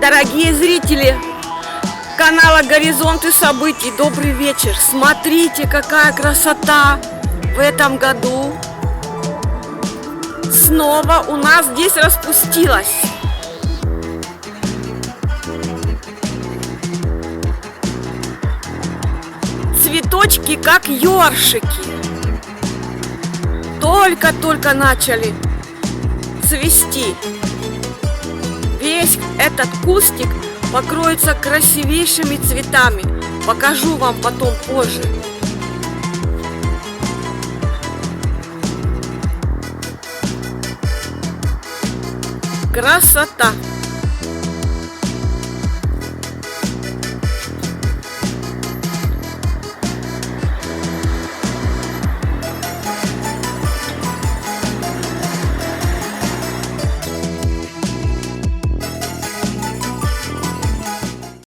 Дорогие зрители канала «Горизонты событий», добрый вечер! Смотрите, какая красота в этом году! Снова у нас здесь распустилась. Цветочки, как ершики. Только-только начали цвести. Весь этот кустик покроется красивейшими цветами. Покажу вам потом позже. Красота!